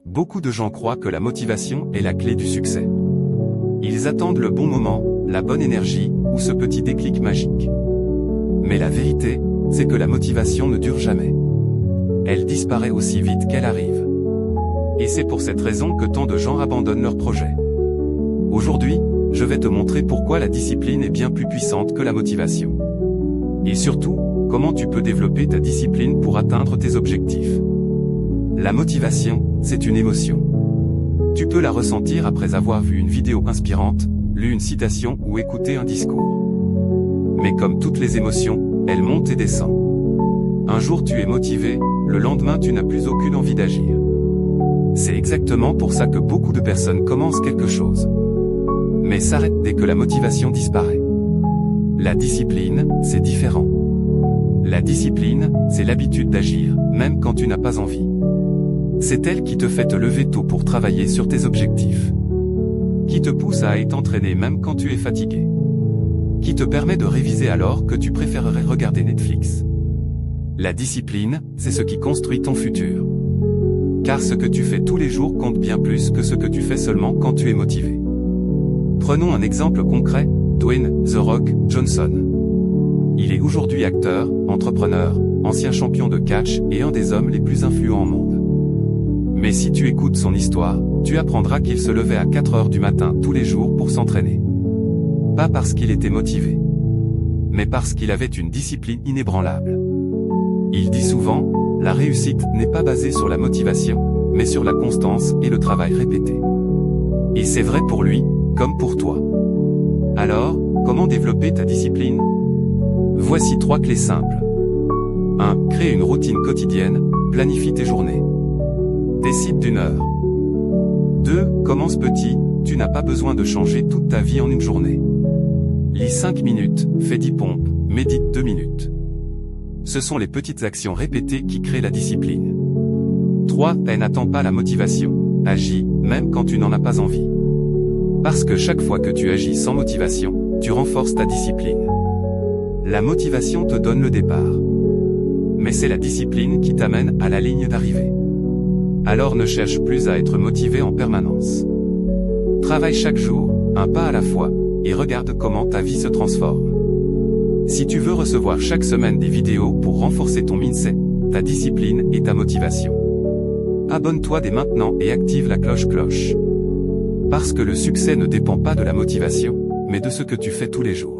Beaucoup de gens croient que la motivation est la clé du succès. Ils attendent le bon moment, la bonne énergie, ou ce petit déclic magique. Mais la vérité, c'est que la motivation ne dure jamais. Elle disparaît aussi vite qu'elle arrive. Et c'est pour cette raison que tant de gens abandonnent leurs projets. Aujourd'hui, je vais te montrer pourquoi la discipline est bien plus puissante que la motivation. Et surtout, comment tu peux développer ta discipline pour atteindre tes objectifs. La motivation, c'est une émotion. Tu peux la ressentir après avoir vu une vidéo inspirante, lu une citation ou écouté un discours. Mais comme toutes les émotions, elles montent et descendent. Un jour tu es motivé, le lendemain tu n'as plus aucune envie d'agir. C'est exactement pour ça que beaucoup de personnes commencent quelque chose, mais s'arrêtent dès que la motivation disparaît. La discipline, c'est différent. La discipline, c'est l'habitude d'agir, même quand tu n'as pas envie. C'est elle qui te fait te lever tôt pour travailler sur tes objectifs. Qui te pousse à t'entraîner même quand tu es fatigué. Qui te permet de réviser alors que tu préférerais regarder Netflix. La discipline, c'est ce qui construit ton futur. Car ce que tu fais tous les jours compte bien plus que ce que tu fais seulement quand tu es motivé. Prenons un exemple concret, Dwayne The Rock Johnson. Il est aujourd'hui acteur, entrepreneur, ancien champion de catch et un des hommes les plus influents au monde. Mais si tu écoutes son histoire, tu apprendras qu'il se levait à 4 heures du matin tous les jours pour s'entraîner. Pas parce qu'il était motivé, mais parce qu'il avait une discipline inébranlable. Il dit souvent, la réussite n'est pas basée sur la motivation, mais sur la constance et le travail répété. Et c'est vrai pour lui, comme pour toi. Alors, comment développer ta discipline? Voici 3 clés simples. 1. Crée une routine quotidienne, planifie tes journées. Décide d'une heure. 2. Commence petit, tu n'as pas besoin de changer toute ta vie en une journée. Lis 5 minutes, fais 10 pompes, médite 2 minutes. Ce sont les petites actions répétées qui créent la discipline. 3. N'attends pas la motivation. Agis, même quand tu n'en as pas envie. Parce que chaque fois que tu agis sans motivation, tu renforces ta discipline. La motivation te donne le départ. Mais c'est la discipline qui t'amène à la ligne d'arrivée. Alors ne cherche plus à être motivé en permanence. Travaille chaque jour, un pas à la fois, et regarde comment ta vie se transforme. Si tu veux recevoir chaque semaine des vidéos pour renforcer ton mindset, ta discipline et ta motivation, abonne-toi dès maintenant et active la cloche. Parce que le succès ne dépend pas de la motivation, mais de ce que tu fais tous les jours.